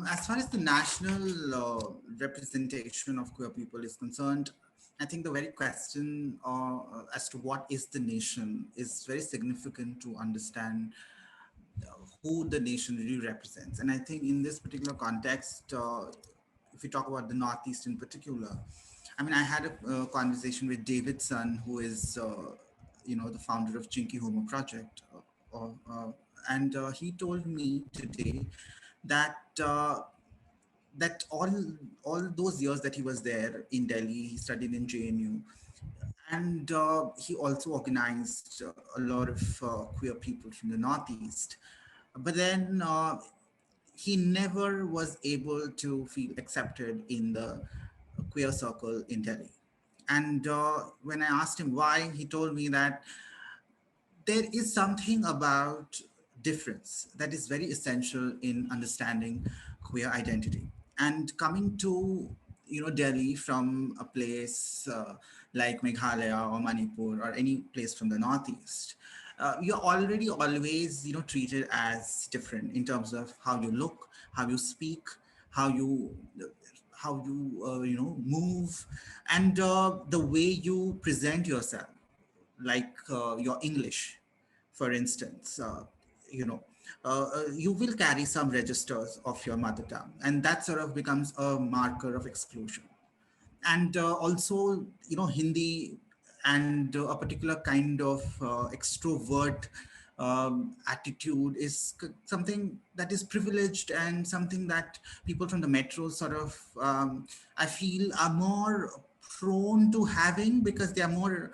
As far as the national representation of queer people is concerned, I think the very question as to what is the nation is very significant to understand who the nation really represents. And I think in this particular context, if we talk about the Northeast in particular, I mean, I had a conversation with David Sun, who is, the founder of Chinky Homo Project, and he told me today that that all those years that he was there in Delhi, he studied in JNU, and he also organized a lot of queer people from the Northeast. But then he never was able to feel accepted in the queer circle in Delhi. And when I asked him why, he told me that there is something about difference that is very essential in understanding queer identity. And coming to Delhi from a place like Meghalaya or Manipur or any place from the Northeast, you're already always treated as different in terms of how you look, how you speak, how you move, and the way you present yourself, like your English, for instance. You know, you will carry some registers of your mother tongue, and that sort of becomes a marker of exclusion. And also, Hindi and a particular kind of extrovert attitude is something that is privileged and something that people from the metro sort of, I feel, are more prone to having because they are more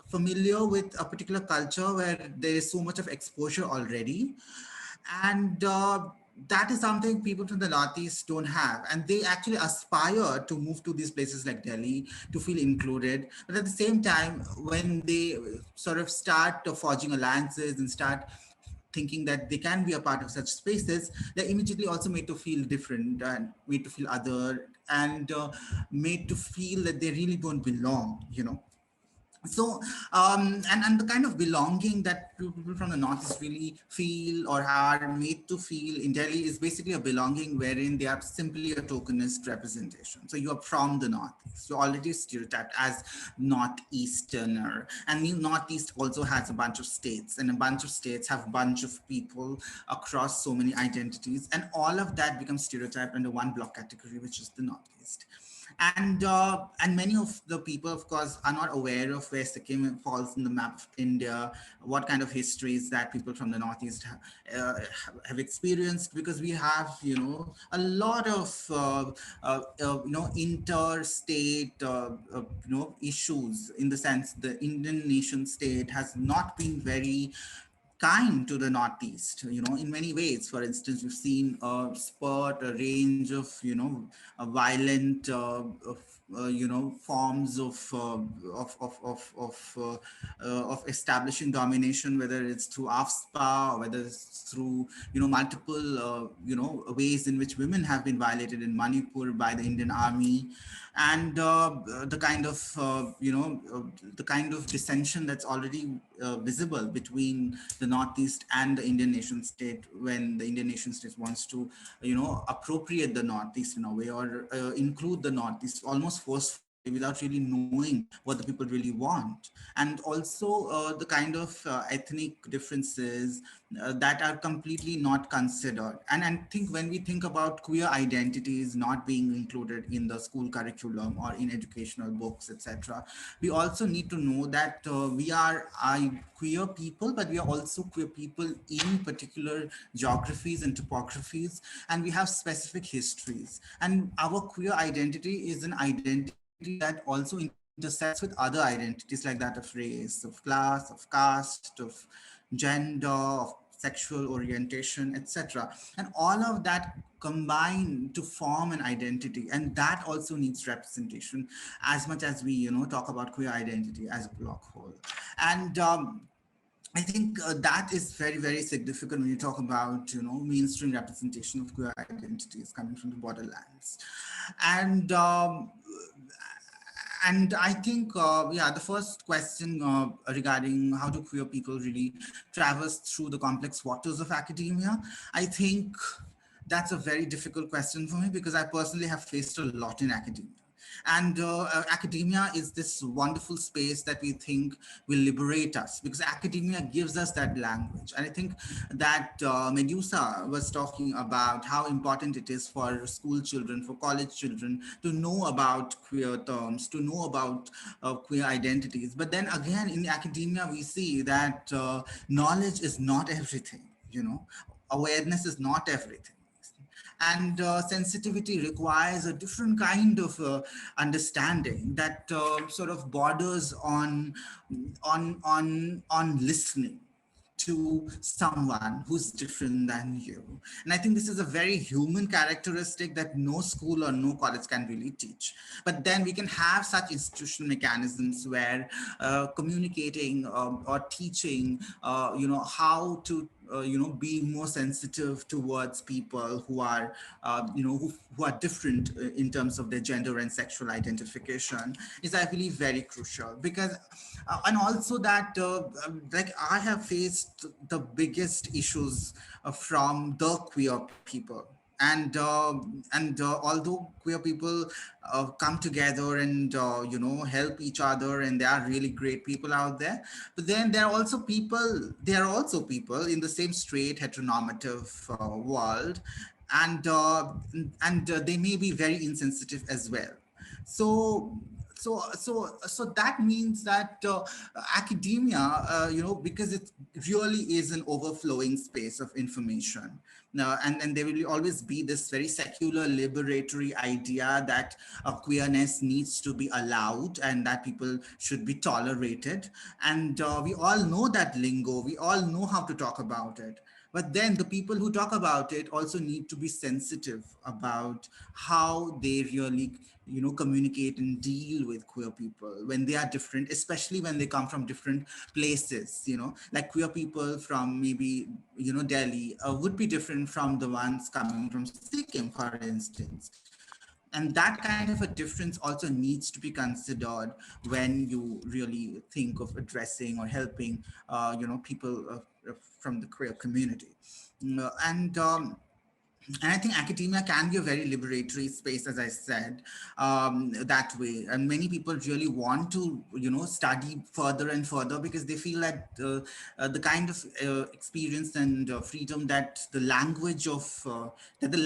familiar with a particular culture where there is so much of exposure already. And that is something people from the Northeast don't have. And they actually aspire to move to these places like Delhi to feel included. But at the same time, when they sort of start forging alliances and start thinking that they can be a part of such spaces, they're immediately also made to feel different and made to feel other and made to feel that they really don't belong. So and the kind of belonging that people from the Northeast really feel or are made to feel in Delhi is basically a belonging wherein they are simply a tokenist representation. So you are from the Northeast, you're already stereotyped as Northeasterner, and the Northeast also has a bunch of states, and a bunch of states have a bunch of people across so many identities, and all of that becomes stereotyped under one block category, which is the Northeast. And many of the people, of course, are not aware of where Sikkim falls in the map of India, what kind of histories that people from the Northeast have experienced, because we have, a lot of, interstate, issues, in the sense the Indian nation state has not been very kind to the Northeast, in many ways. For instance, we've seen a range of, violent, forms of establishing domination, whether it's through AFSPA or whether it's through, multiple, ways in which women have been violated in Manipur by the Indian Army, and the kind of dissension that's already visible between the Northeast and the Indian nation state, when the Indian nation state wants to, appropriate the Northeast in a way, or include the Northeast almost forcefully without really knowing what the people really want. And also the kind of ethnic differences that are completely not considered. And I think when we think about queer identities not being included in the school curriculum or in educational books, etc., we also need to know that we are queer people, but we are also queer people in particular geographies and topographies, and we have specific histories. And our queer identity is an identity that also intersects with other identities like that of race, of class, of caste, of gender, of sexual orientation, etc. And all of that combine to form an identity, and that also needs representation as much as we, talk about queer identity as a block whole. And I think that is very, very significant when you talk about, mainstream representation of queer identities coming from the borderlands. And and I think, the first question regarding how do queer people really traverse through the complex waters of academia, I think That's a very difficult question for me because I personally have faced a lot in academia. And academia is this wonderful space that we think will liberate us because academia gives us that language. And I think that Medusa was talking about how important it is for school children, for college children to know about queer terms, to know about queer identities. But then again, in academia, we see that knowledge is not everything, awareness is not everything, and sensitivity requires a different kind of understanding that sort of borders on listening to someone who's different than you. And I think this is a very human characteristic that no school or no college can really teach. But then we can have such institutional mechanisms where communicating or teaching, how to be more sensitive towards people who are who are different in terms of their gender and sexual identification is, I believe, very crucial. Because and also that like I have faced the biggest issues from the queer people. And although queer people come together and help each other, and there are really great people out there, but then there are also people in the same straight heteronormative world, and they may be very insensitive as well. So so so so that means that academia, because it really is an overflowing space of information now, and there will always be this very secular liberatory idea that queerness needs to be allowed and that people should be tolerated. And we all know that lingo, we all know how to talk about it. But then the people who talk about it also need to be sensitive about how they really, communicate and deal with queer people when they are different, especially when they come from different places. Like queer people from maybe, Delhi would be different from the ones coming from Sikkim, for instance. And that kind of a difference also needs to be considered when you really think of addressing or helping, people from the queer community. And I think academia can be a very liberatory space, as I said, that way. And many people really want to, study further and further because they feel that the kind of experience and freedom that the language, the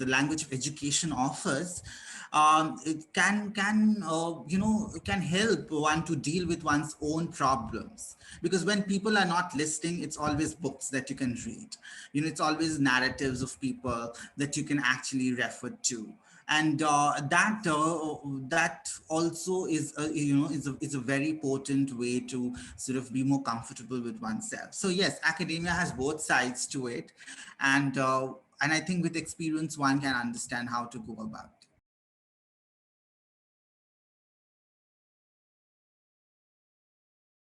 language of education offers, it can help one to deal with one's own problems. Because when people are not listening, it's always books that you can read. It's always narratives of people that you can actually refer to. And that also is a very potent way to sort of be more comfortable with oneself. So yes, academia has both sides to it, and I think with experience one can understand how to go about